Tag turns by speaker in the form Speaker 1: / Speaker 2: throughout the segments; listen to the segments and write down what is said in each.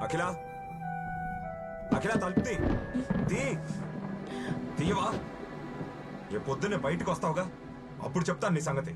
Speaker 1: అఖిల అఖిల తలుపు తీయవా? ఏ పొద్దున్నే బయటకు వస్తావుగా, అప్పుడు చెప్తాను నీ సంగతి.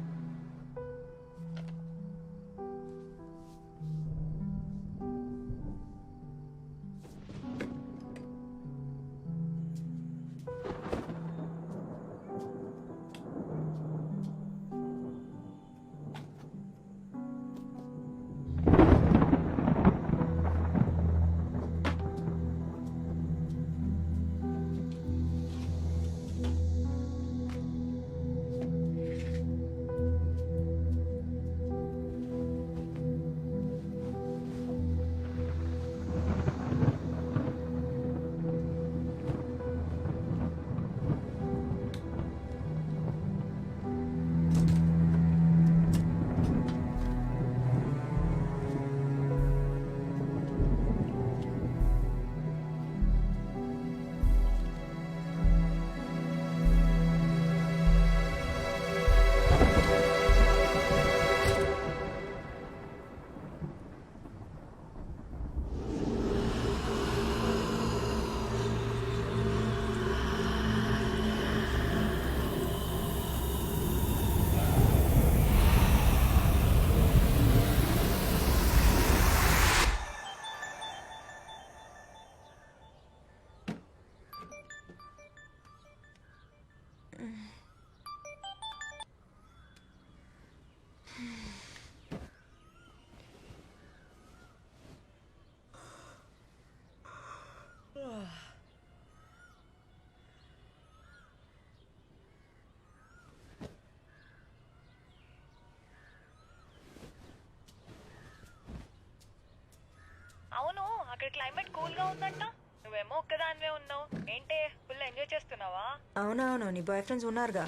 Speaker 2: అవును, అక్కడ క్లైమేట్ కూల్ గా ఉందంట. నువ్వేమో ఒక్కదానివే ఉన్నావు. ఏంటే, ఫుల్ ఎంజాయ్ చేస్తున్నావా?
Speaker 3: అవునవును, నీ బాయ్ ఫ్రెండ్స్ ఉన్నారుగా,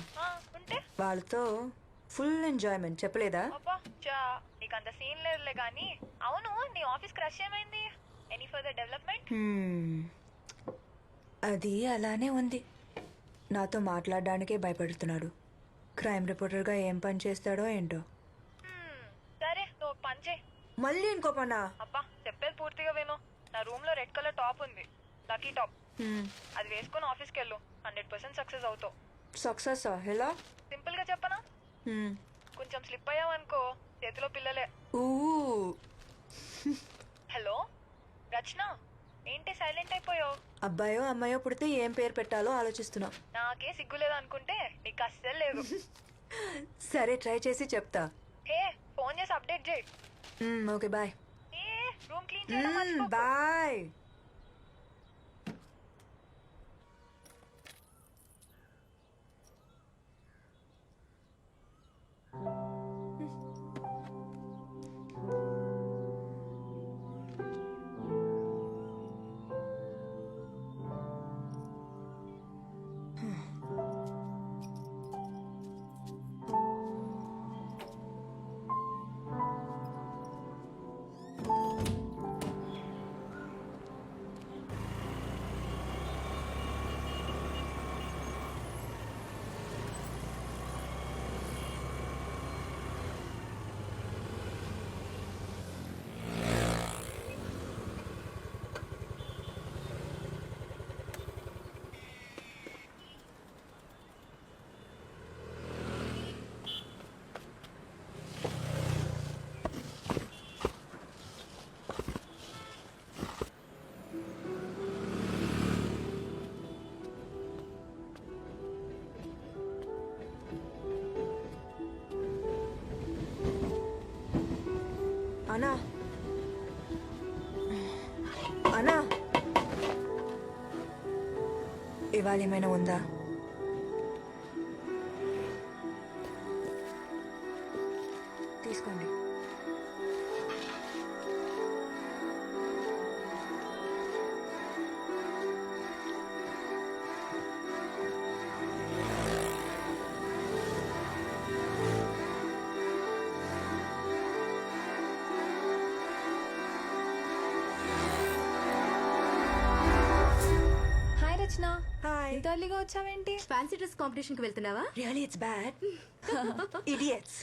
Speaker 2: ఉంటే
Speaker 3: వాళ్ళతో ఫుల్ ఎంజాయ్మెంట్. చెప్పలేదా?
Speaker 2: అబ్బా చా, నీకంత సీన్ లేదులే గానీ. అవును, నీ ఆఫీస్ క్రష్ ఏమైంది? Any further development?
Speaker 3: అది అలానే ఉంది. నాతో మాట్లాడడానికే భయపడుతున్నాడు. క్రైమ్ రిపోర్టర్గా ఏం పని చేస్తాడో ఏంటో.
Speaker 2: సరే, నువ్వు పని చేయి.
Speaker 3: మళ్ళీ ఇంకో పనా?
Speaker 2: అబ్బా, చెప్పేది పూర్తిగా విను. నా రూమ్ లో రెడ్ కలర్ టాప్ ఉంది, లక్కీ టాప్. అది వేసుకుని ఆఫీస్కి వెళ్ళు. 100% సక్సెస్ అవుతావు.
Speaker 3: సక్సెస్ ఎలా?
Speaker 2: సింపుల్ గా చెప్పనా? కొంచెం స్లిప్ అయ్యావనుకో, చేతిలో పిల్లలే. హలో రచన, ఏంటి సైలెంట్ అయిపోయావు?
Speaker 3: అబ్బాయో అమ్మాయో పుడితే ఏం పేరు పెట్టాలో ఆలోచిస్తున్నా.
Speaker 2: నాకే సిగ్గులేదు అనుకుంటే నీకు అస్సలు లేదు.
Speaker 3: సరే, ట్రై చేసి చెప్తా.
Speaker 2: హే, ఫోన్ చేసి అప్డేట్ చేయి.
Speaker 3: Okay, bye.
Speaker 2: రూమ్ క్లీన్ చేయడం మర్చిపోకు.
Speaker 3: బాయ్. అన్నా, అన్నా, ఇవాళ ఏమైనా ఉందా? తీసుకోండి. హాయ్.
Speaker 2: ఇంత ఎర్లీగా వచ్చావేంటి?
Speaker 4: ఫ్యాన్సీ డ్రెస్ కాంపిటీషన్ కి వెళ్తున్నావా?
Speaker 3: Really it's bad. Idiots.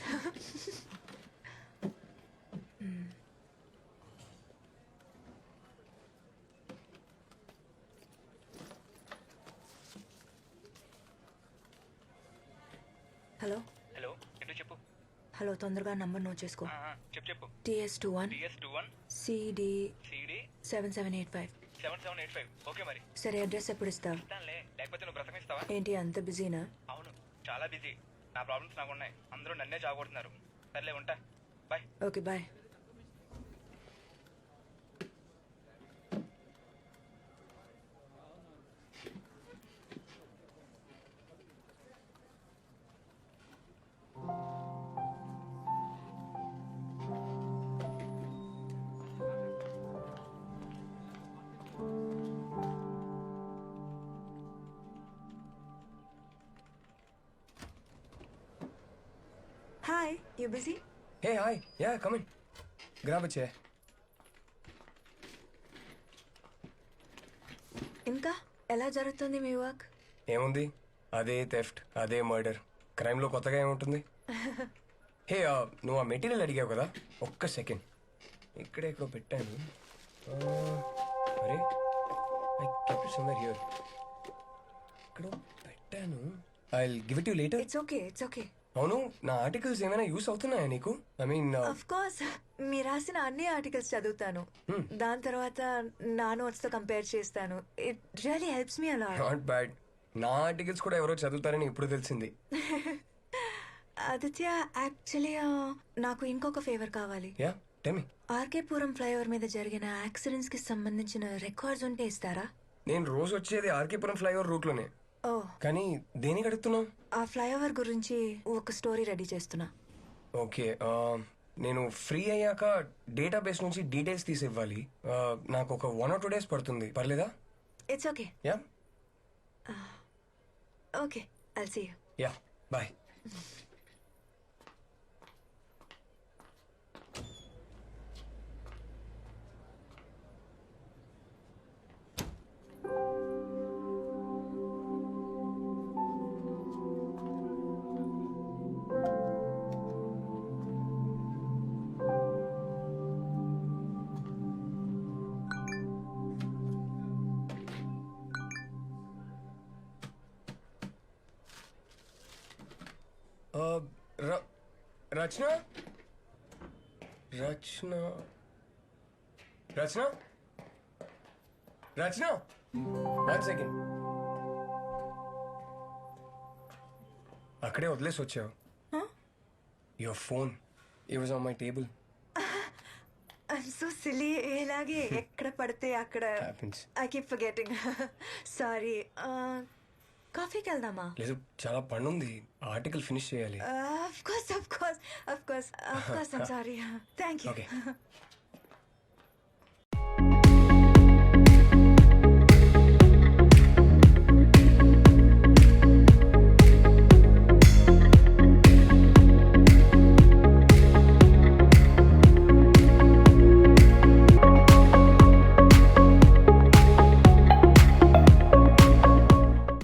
Speaker 3: Hello
Speaker 5: hello ఏంటో చెప్పు.
Speaker 3: హలో తొందరగా నంబర్ నోట్ చేసుకో.
Speaker 5: చెప్పు.
Speaker 3: TS21
Speaker 5: TS21
Speaker 3: CD
Speaker 5: CD
Speaker 3: 7785.
Speaker 5: 7785. Okay మరి
Speaker 3: సరే అడ్రస్ ఎప్పుడు ఇస్తావు?
Speaker 5: ఇస్తానులే, లేకపోతే నువ్వు బ్రతకనిస్తావా?
Speaker 3: ఏంటి అంత బిజీనా?
Speaker 5: అవును, చాలా బిజీ. నా ప్రాబ్లమ్స్ నాకు ఉన్నాయి, అందరూ నన్నే చావగొడుతున్నారు. సర్లే ఉంటా, bye.
Speaker 3: Okay bye. Hi, you busy?
Speaker 6: Hey, hi. Yeah, come in. Grab a chair.
Speaker 3: ఇంకా ఎలా జరుగుతుంది మీ వర్క్?
Speaker 6: ఏముంది, అదే థెఫ్ట్, అదే మర్డర్. క్రైమ్లో కొత్తగా ఏముంటుంది? హే, నువ్వు ఆ మెటీరియల్ అడిగావు కదా, ఒక్క సెకండ్. ఇక్కడే ఎక్కడో పెట్టాను. అరే, I kept it somewhere here. ఇక్కడ పెట్టాను. I will give it you later.
Speaker 3: It's okay, it's okay.
Speaker 6: అవును, నా ఆర్టికల్స్ ఏమైనా యూస్ అవుతున్నాయా నీకు? ఐ మీన్,
Speaker 3: ఆఫ్ కోర్స్ మీరు రాసిన అన్ని ఆర్టికల్స్ చదువుతాను. దాని తర్వాత నా నోట్స్ తో కంపేర్ చేస్తాను. It really helps me a lot.
Speaker 6: Not bad. నా ఆర్టికల్స్ కూడా ఎవరో చదువుతారని ఇప్పుడు తెలిసింది.
Speaker 3: ఆదిత్య, యాక్చువల్లీ నాకు ఇంకొక ఫేవర్ కావాలి.
Speaker 6: Yeah, tell me.
Speaker 3: RK Puram flyover మీద జరిగిన యాక్సిడెంట్స్ కి సంబంధించిన రికార్డ్స్ ఉంటే ఇస్తారా?
Speaker 6: నేను రోజు వచ్చేది ఆర్కేపురం ఫ్లైఓవర్ రూట్ లోనే.
Speaker 3: ఓ,
Speaker 6: కానీ దేనికి అడుగుతున్నావు?
Speaker 3: ఆ ఫ్లైఓవర్ గురించి ఒక స్టోరీ రెడీ చేస్తున్నా.
Speaker 6: ఓకే, నేను ఫ్రీ అయ్యాక డేటాబేస్ నుంచి డీటెయిల్స్ తీసి ఇవ్వాలి. నాకు ఒక 1 or 2 days పడుతుంది, పర్లేదా?
Speaker 3: It's okay.
Speaker 6: Yeah
Speaker 3: okay, I'll see you.
Speaker 6: Yeah, bye. Rachana Rachana Rachana Rachana 1 second. అక్కడే వదిలేసి వచ్చావు. Your phone, it was on my table.
Speaker 3: I'm so silly. ఇలాగే ఎక్కడ పడితే అక్కడ
Speaker 6: happens.
Speaker 3: I keep forgetting. Sorry. కాఫీకి వెళ్దామా?
Speaker 6: లేదు, చాలా పనుంది, ఆర్టికల్ ఫినిష్ చేయాలి.
Speaker 3: Of course, I'm sorry. Thank you.
Speaker 6: Okay.